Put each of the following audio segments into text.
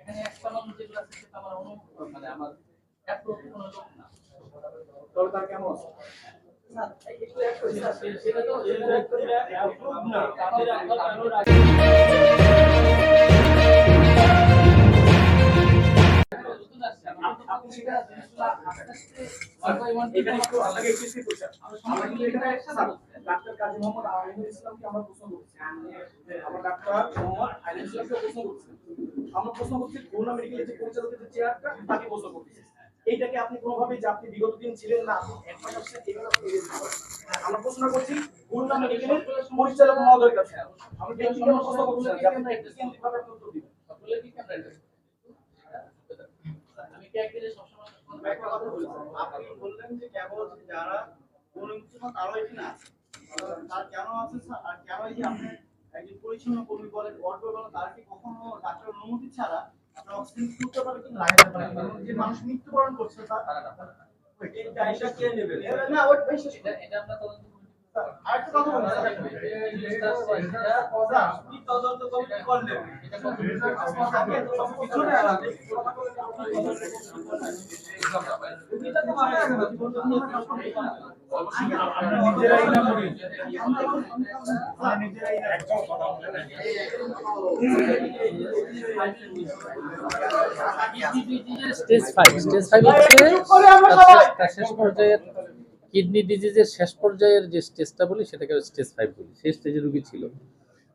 এখানে একটা মানুষ যেগুলো আছে সেটা আমার মানে আমার অ্যাপ্রুভ কোনো লোক না। তবে তার কেমন আছে? সেটা তো অ্যাপ্রুভ না, তাদের ডাক্তার কাজী মোহাম্মদ আইনুল ইসলামকে আমরা প্রশ্ন করছি, আমরা ডাক্তার মোহাম্মদ আইনুল ইসলামকে প্রশ্ন করছি, আমরা প্রশ্ন করছি খুলনা মেডিকেলের যে পরিচালকের যে চেয়ারটা তাকে প্রশ্ন করছি। এইটাকে আপনি কোনোভাবেই যে আপনি বিগত দিন ছিলেন না, আপনি এক মাস আসছেন, এইভাবে আপনি আমরা প্রশ্ন করছি খুলনা মেডিকেলের পরিচালক মহোদয়ের কাছে। আমি ব্যক্তিগত প্রশ্ন করছি যে আপনি কিভাবে আপনি উত্তর দিবেন? সকলে কি ক্যামেরা আমি কি একদিনে সবসময় একটা কথা বলছি, আপনি বললেন যে কেবল যারা কোনো কিছু না তারাও এখানে আছে, তার কেন আছে আর কেন এই যে আপনি একজন পরিচ্ছন্ন কর্মী বলেন অর্থ বলেন, তার কি কখনো ডাক্তার অনুমতি ছাড়া আপনার অক্সিজেন করতে পারে কি না? যে মানুষ মৃত্যুবরণ করছে তার এই দায়টা কে নেবে? না ওই এটা আমরা তদন্ত আরেকটা কথা বলছি, আপনি তদন্ত কমিটি করলেন, এটা কিছু না নিজেরাই না করি, নিজেরাই একদম কথা বলেন। স্টেজ 5 হচ্ছে তার শেষ পর্যায়ের কিডনি ডিজিজের শেষ পর্যায়ের যে স্টেজটা বলি সেটাকে স্টেজ 5 বলি। সেই স্টেজে রোগী ছিল,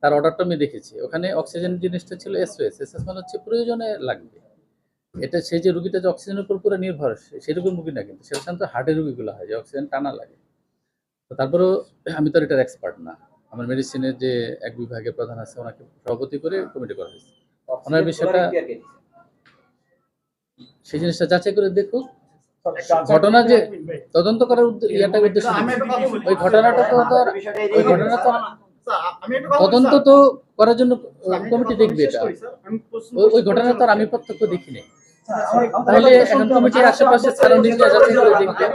তার অর্ডারটা আমি দেখেছি। ওখানে অক্সিজেন জিনিসটা ছিল এসওএস। এসএস মানে হচ্ছে প্রয়োজনে লাগবে। এটা সেই যে রোগীটা যে অক্সিজেনের উপর পুরো নির্ভর, সেরকম রোগী না, কিন্তু সেটা সাধারণত হার্টের রোগীগুলো হয় যে অক্সিজেন টানা লাগে। তো তারপরেও আমি তো এটার এক্সপার্ট না। আমার মেডিসিনের যে এক বিভাগের প্রধান আছে ওনাকে সভাপতি করে কমিটি করা হয়েছে। ওনার বিষয়টা সেই জিনিসটা যাচাই করে দেখুক। ঘটনা যে তদন্ত করার ইয়াটা উদ্দেশ্য, ওই ঘটনাটা তো ওই ঘটনা তো তদন্ত তো করার জন্য কমিটি দেখবে। এটা ওই ঘটনা তো আর আমি প্রত্যক্ষ দেখিনি, তাহলে এখন কমিটির আশেপাশে সারাউন্ডিংটা যাচাই করে দেখবে।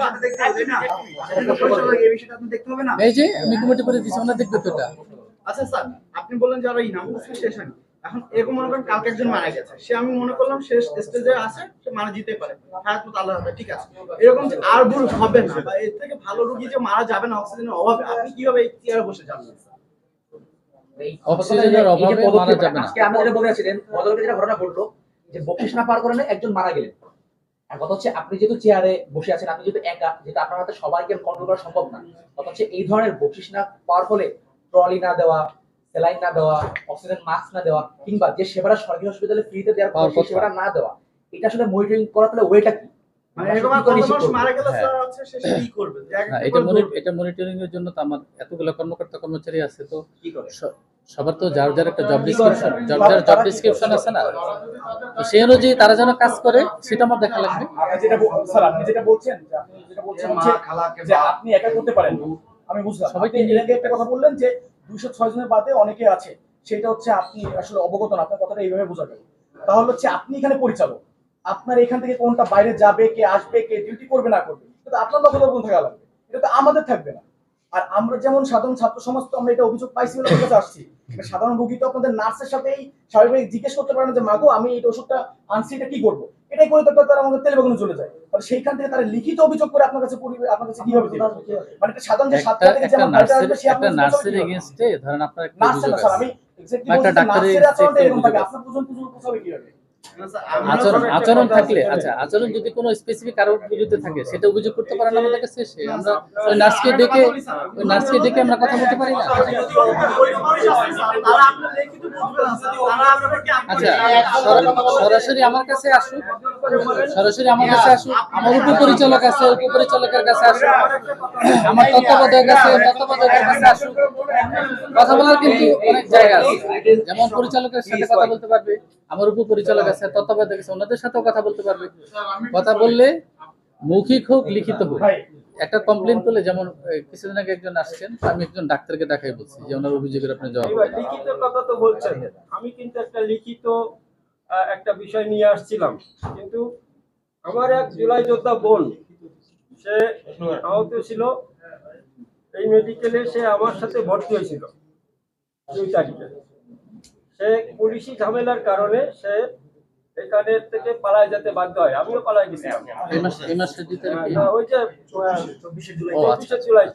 এই যে আমি কমিটি করে দিচ্ছি, ওনা দেখবে তো এটা। আচ্ছা স্যার, আপনি বললেন যারা ইনাম শেষ হয়নি, এখন এরকম মনে করেন কালকে একজন মারা গেছে, সে আমি মনে করলাম শেষ স্টেজে আছে, সে মারা যেতে পারে, হায়াত মত আল্লাহ হাতে, ঠিক আছে। এরকম যে আর ভুল হবে না বা এর থেকে ভালো রোগী যে মারা যাবে না অক্সিজেনের অভাবে, আপনি কিভাবে এই চেয়ারে বসে যাবেন? অক্সিজেনের অভাবে মারা যাবে না। আজকে আমরা যেটা বলেছিলেন গতকালকে যেটা ঘটনা ঘটলো যে বকশিশ না পাওয়ার কারণে একজন মারা গেলেন। আর কথা হচ্ছে আপনি যেহেতু চেয়ারে বসে আছেন, আপনি যেহেতু একা, যেহেতু আপনার হাতে সবাইকে কন্ট্রোল করা সম্ভব না, কথা হচ্ছে এই ধরনের বকশিশ না পাওয়ার ফলে ট্রলি না দেওয়া, স্যালাইন না দেওয়া, অক্সিজেন মাস্ক না দেওয়া, কিংবা যে সেবাটা সরকারি হসপিটালে ফ্রিতে দেওয়ার পর সেই সেবাটা না দেওয়া, এটা আসলে মনিটরিং করা তাহলে ওয়েটা কি? মানে এরকম আর মানুষ মারা গেলে স্যার আছে সে কি করবে? এটা মনিটরিং এর জন্য তো আমার এতগুলো কর্মকর্তা কর্মচারী আছে, তো কি করে সবার তো যার যার একটা জব ডেসক্রিপশন আছে না, তো সেই অনুযায়ী তারা যেন কাজ করে সেটা আমার দেখা লাগবে। আপনি যেটা বলছেন যে আপনি একা করতে পারেন, আমি বুঝলাম। সবাইকে এর একটা কথা বললেন যে 206 জনের বাদে অনেকে আছে, সেটা হচ্ছে আপনি আসলে অবগত না, আপনার কথাটা এইভাবে বোঝা গেল। তাহলে হচ্ছে আপনি এখানে পরিচালক, আপনার এখান থেকে কোনটা বাইরে যাবে, কে আসবে, কে ডিউটি করবে না করবে, এটা আপনার দখলে থাকা লাগবে, এটা তো আমাদের থাকবে না। আর আমরা যেমন সাধারণ ছাত্র সমাজ তো আমরা এটা অভিযোগ পাইছি বলে কাছে আসছি, সাধারণ রোগী তো আপনাদের নার্সের সাথেই স্বাভাবিক জিজ্ঞেস করতে পারে না যে মাগো আমি এই ওষুধটা আনছি, এটা কি করবো, এটাই করে তো তারা আমাদের তেলে বেগুনে চলে যায়। তাহলে সেইখান থেকে তারা লিখিত অভিযোগ করে আপনার কাছে আপনার কাছে কিভাবে দেবে? মানে এটা সাধারণ যে ছাত্র থেকে যেমন একটা নার্সের এগেইনস্টে ধরেন আপনার একটা অভিযোগ আছে, আমি এক্স্যাক্টলি নার্সের আচরণটা এরকম থাকে, আপনার বুঝুন বুঝাবে কিভাবে? আচরণ থাকলে, আচ্ছা আচরণ যদি কোনো স্পেসিফিক কারোর বিরুদ্ধে থাকে সেটা অভিযোগ করতে পারেন আমাদের কাছে, আমরা ওই নার্সকে ডেকে আমরা কথা বলতে পারি না? আচ্ছা সরাসরি আমার কাছে আসুক, আমার উপপরিচালক আছে, উপপরিচালকের কাছে আসুক, আমার তত্ত্বাবধায়ক আছে, তত্ত্বাবধায়কের কাছে আসুক। কথা বলার কিন্তু অনেক জায়গা আছে, যেমন পরিচালকের সাথে কথা বলতে পারবে, আমার উপপরিচালক আছে, তত্ত্বাবধায়ক আছে, ওনাদের সাথেও কথা বলতে পারবে। কথা বললে মৌখিক হোক লিখিত হোক, একটা কমপ্লেন করলে, যেমন কিছুদিন আগে একজন আসছেন, আমি একজন ডাক্তারকে দেখাই বলছি যে ওনার অভিযোগের আপনি জবাব। লিখিত কথা তো বলছেন, আমি কিন্তু একটা লিখিত একটা বিষয় নিয়ে আসছিলাম, কিন্তু আমার এক জুলাই যোদ্ধা বোন, সে আহত ছিল এই মেডিকেলে, সে আমার সাথে ভর্তি হয়েছিল 2 তারিখে। সে পুলিশি ঝামেলার কারণে সে এখানে থেকে পালায় যেতে বাধ্য হয়। আমিও পালায় গেছিলাম। এই মাসের দিতে না, ওই যে 24শে জুলাই। ও আচ্ছা 24শে জুলাই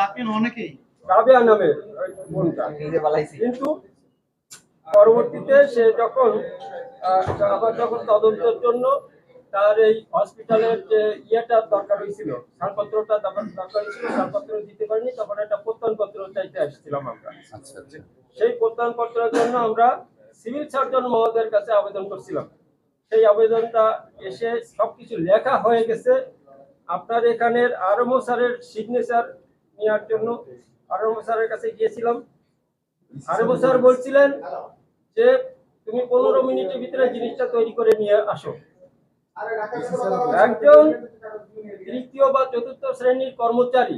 আপনি অনেকেই রাবেয়া নামে ওই বোনটা। কিন্তু পরবর্তীতে সে যখন আবার যখন তদন্তের জন্য তার এই হসপিটালের যে ইয়েটা দরকার হয়েছিল, ছাড়পত্রটা দরকার হয়েছিল, ছাড়পত্র দিতে পারিনি, তখন একটা প্রত্যয়নপত্র চাইতে আসছিলাম আমরা। আচ্ছা আচ্ছা সেই প্রত্যয়নপত্রের জন্য আমরা সিভিল সার্জন মহোদয়ের কাছে আবেদন করছিলাম। সেই আবেদনটা এসে সবকিছু লেখা হয়ে গেছে। আপনার এখানের আরএমও স্যারের সিগনেচার নেওয়ার জন্য আরএমও স্যারের কাছে গিয়েছিলাম। আরএমও স্যার বলছিলেন যে তুমি 15 মিনিটের ভিতরে জিনিসটা তৈরি করে নিয়ে আসো। একজন তৃতীয় বা চতুর্থ শ্রেণীর কর্মচারী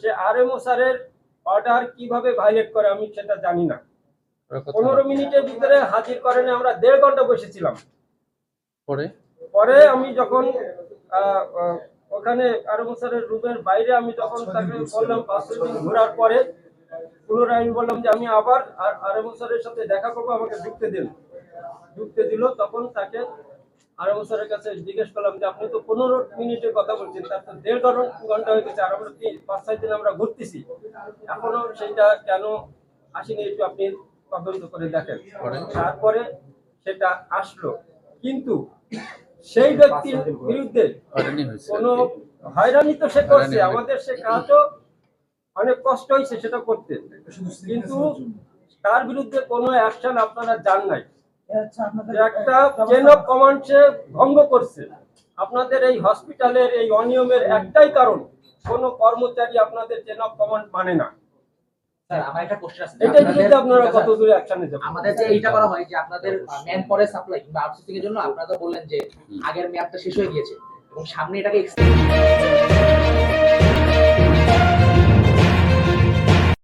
সে আরএমও স্যারের অর্ডার কিভাবে ভায়োলেট করে আমি সেটা জানি না। 15 মিনিটের ভিতরে হাজির করেন, আমরা 1.5 ঘন্টা বসেছিলাম। পরে আমি যখন ওখানে আরএমও স্যারের রুমের বাইরে আমি যখন তাকে বললাম 5 দিন ঘোরার পরে পুনরায় আমি বললাম যে আমি আবার আরএমও স্যারের সাথে দেখা করবো, আমাকে ঢুকতে দিন। ঢুকতে দিল। তখন তাকে আরএমও স্যারের কাছে জিজ্ঞেস করলাম যে আপনি তো 15 মিনিটের কথা বলছেন, তার তো 1.5 ঘন্টা হয়ে গেছে, আর আমরা 5-6 দিন আমরা ঘুরতেছি, এখনো সেটা কেন আসেনি, একটু আপনি তদন্ত করে দেখেন। তারপরে সেটা আসলো, কিন্তু সেই ব্যক্তির বিরুদ্ধে কোনো হয়রানি তো সে করছে, আমাদের সে কাজও অনেক কষ্ট হয়েছে সেটা করতে, কিন্তু তার বিরুদ্ধে কোনো অ্যাকশন আপনারা জান নাই। যে একটা চেন অফ কমান্ড সে ভঙ্গ করছে। আপনাদের এই হসপিটালের এই অনিয়মের একটাই কারণ, কোনো কর্মচারী আপনাদের চেন অফ কমান্ড মানে না। স্যার আমার একটা কোশ্চেন আছে, এটার বিরুদ্ধে আপনারা কত দূরে অ্যাকশনে যাবেন? আমাদের যে এইটা করা হয় যে আপনাদের ম্যান পাওয়ার সাপ্লাই কিংবা আউটসোর্সিং এর জন্য আপনারা তো বললেন যে আগের মেয়াদটা শেষ হয়ে গিয়েছে এবং সামনে এটাকে